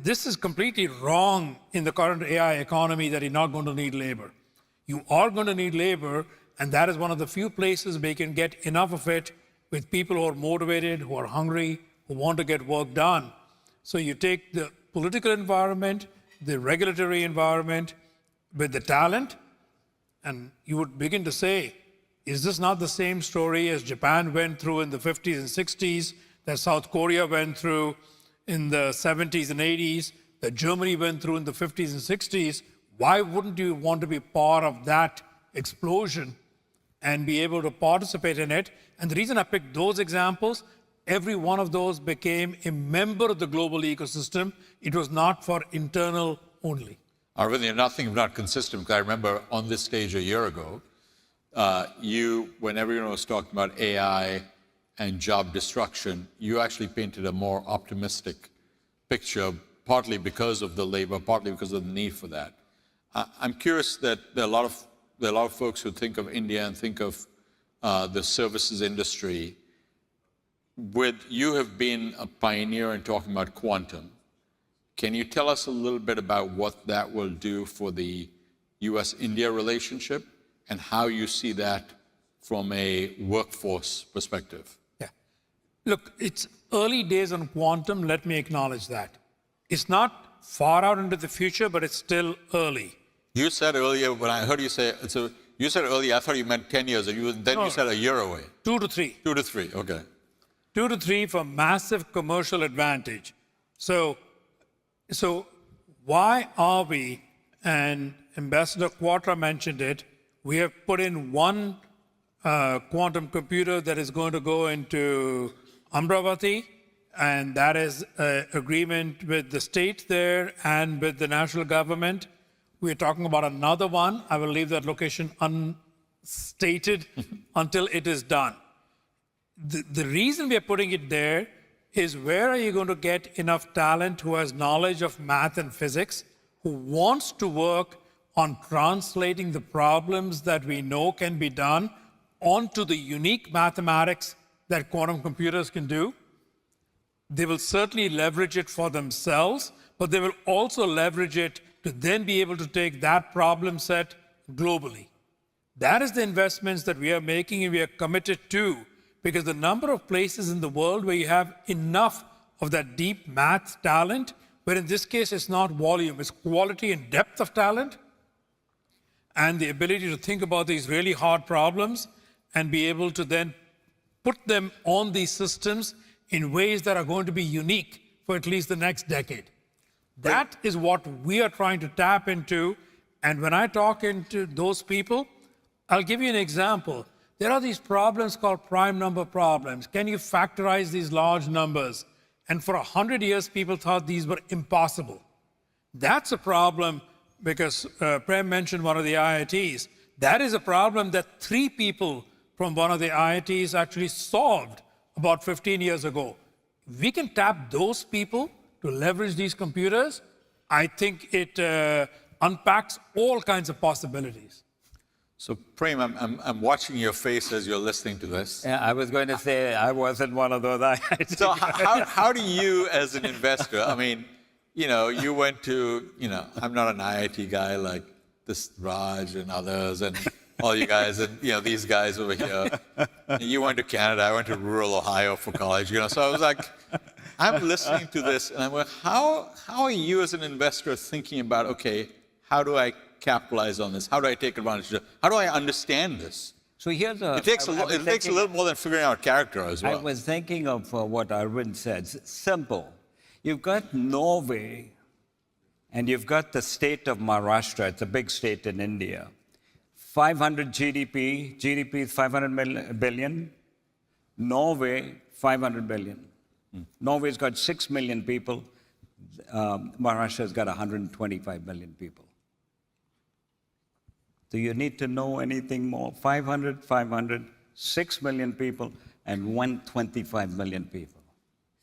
this is completely wrong in the current AI economy that you're not going to need labor. You are going to need labor, and that is one of the few places where you can get enough of it with people who are motivated, who are hungry, who want to get work done. So you take the political environment, the regulatory environment, with the talent, and you would begin to say, is this not the same story as Japan went through in the 50s and 60s, that South Korea went through in the 70s and 80s, that Germany went through in the 50s and 60s? Why wouldn't you want to be part of that explosion and be able to participate in it? And the reason I picked those examples, every one of those became a member of the global ecosystem. It was not for internal only. Arvind, you're nothing if not consistent, because I remember on this stage a year ago, when everyone was talking about AI and job destruction, you actually painted a more optimistic picture, partly because of the labor, partly because of the need for that. I'm curious that there are a lot of folks who think of India and think of the services industry. You have been a pioneer in talking about quantum. Can you tell us a little bit about what that will do for the US-India relationship and how you see that from a workforce perspective? Yeah. Look, it's early days on quantum, let me acknowledge that. It's not far out into the future, but it's still early. You said earlier, when I heard you say, you said earlier, I thought you meant 10 years, and you said a year away. 2 to 3. 2 to 3, okay. 2 to 3 for massive commercial advantage. So why are we, and Ambassador Quatra mentioned it, we have put in one quantum computer that is going to go into Amravati, and that is an agreement with the state there and with the national government. We're talking about another one. I will leave that location unstated until it is done. The reason we are putting it there is, where are you going to get enough talent who has knowledge of math and physics, who wants to work on translating the problems that we know can be done onto the unique mathematics that quantum computers can do? They will certainly leverage it for themselves, but they will also leverage it to then be able to take that problem set globally. That is the investments that we are making and we are committed to, because the number of places in the world where you have enough of that deep math talent, where in this case it's not volume, it's quality and depth of talent, and the ability to think about these really hard problems and be able to then put them on these systems in ways that are going to be unique for at least the next decade. That is what we are trying to tap into. And when I talk into those people, I'll give you an example. There are these problems called prime number problems. Can you factorize these large numbers? And for 100 years, people thought these were impossible. That's a problem, because Prem mentioned one of the IITs. That is a problem that 3 people from one of the IITs actually solved about 15 years ago. We can tap those people to leverage these computers. I think it unpacks all kinds of possibilities. So Prem, I'm watching your face as you're listening to this. Yeah, I was going to say I wasn't one of those. So how do you, as an investor, I mean, you went to, I'm not an IIT guy like this Raj and others and all you guys and, these guys over here. You went to Canada, I went to rural Ohio for college, So I was like, I'm listening to this and I'm like, how are you as an investor thinking about, okay, how do I capitalize on this? How do I take advantage of it? How do I understand this? So here's it takes a little more than figuring out character as well. I was thinking of what Arvind said. It's simple. You've got Norway, and you've got the state of Maharashtra. It's a big state in India. 500 GDP. GDP is 500 billion. Norway, 500 billion. Norway's got 6 million people. Maharashtra's got 125 million people. Do you need to know anything more? 500, 6 million people, and 125 million people,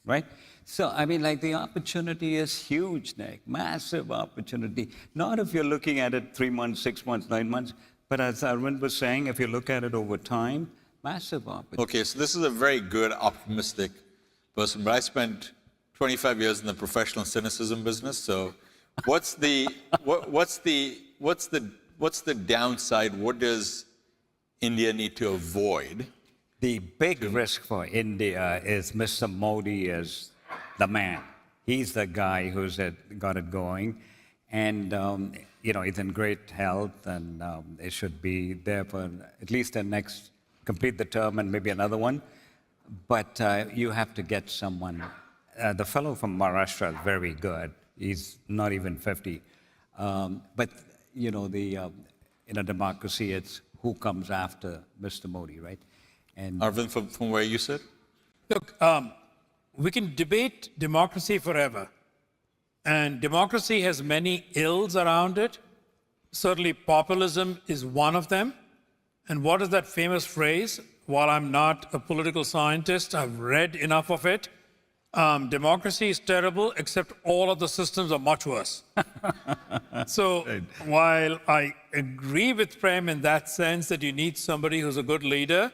right? So, I mean, the opportunity is huge, Nick, massive opportunity. Not if you're looking at it 3 months, 6 months, 9 months, but as Arvind was saying, if you look at it over time, massive opportunity. Okay, so this is a very good, optimistic person, but I spent 25 years in the professional cynicism business. So, what's the downside? What does India need to avoid? The big risk for India is Mr. Modi is the man. He's the guy who's got it going. And, he's in great health, and it should be there for at least the next, complete the term and maybe another one. But you have to get someone. The fellow from Maharashtra is very good. He's not even 50. But, in a democracy, it's who comes after Mr. Modi, right? And Arvind, from where you sit? Look, we can debate democracy forever. And democracy has many ills around it. Certainly populism is one of them. And what is that famous phrase? While I'm not a political scientist, I've read enough of it. Democracy is terrible, except all of the systems are much worse. So while I agree with Prem in that sense that you need somebody who's a good leader,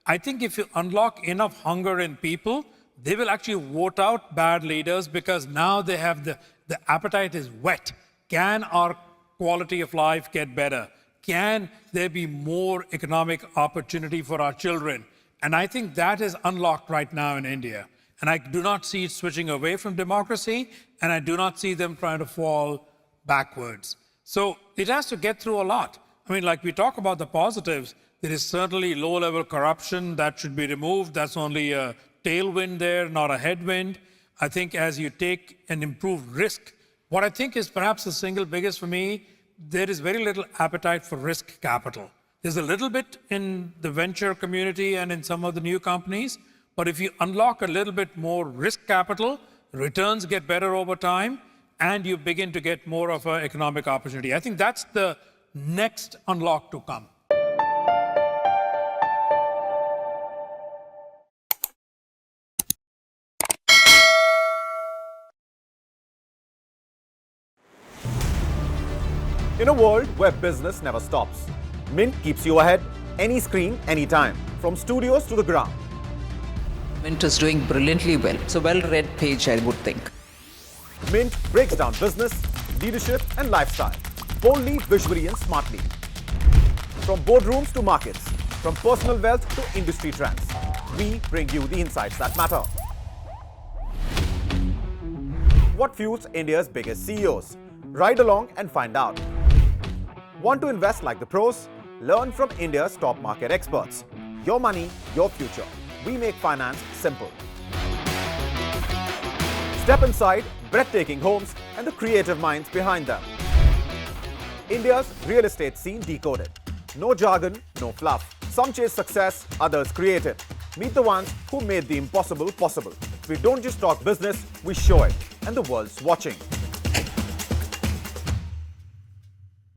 I think if you unlock enough hunger in people, they will actually vote out bad leaders because now they have the appetite is whet. Can our quality of life get better? Can there be more economic opportunity for our children? And I think that is unlocked right now in India. And I do not see it switching away from democracy, and I do not see them trying to fall backwards. So it has to get through a lot. I mean, like we talk about the positives, there is certainly low-level corruption that should be removed. That's only a tailwind there, not a headwind. I think as you take an improved risk, what I think is perhaps the single biggest for me, there is very little appetite for risk capital. There's a little bit in the venture community and in some of the new companies, but if you unlock a little bit more risk capital, returns get better over time, and you begin to get more of an economic opportunity. I think that's the next unlock to come. In a world where business never stops, Mint keeps you ahead, any screen, anytime, from studios to the ground. Mint is doing brilliantly well. It's a well-read page, I would think. Mint breaks down business, leadership, and lifestyle, boldly, visually, and smartly. From boardrooms to markets, from personal wealth to industry trends, we bring you the insights that matter. What fuels India's biggest CEOs? Ride along and find out. Want to invest like the pros? Learn from India's top market experts. Your money, your future. We make finance simple. Step inside breathtaking homes and the creative minds behind them. India's real estate scene decoded. No jargon, no fluff. Some chase success, others create it. Meet the ones who made the impossible possible. We don't just talk business, we show it. And the world's watching.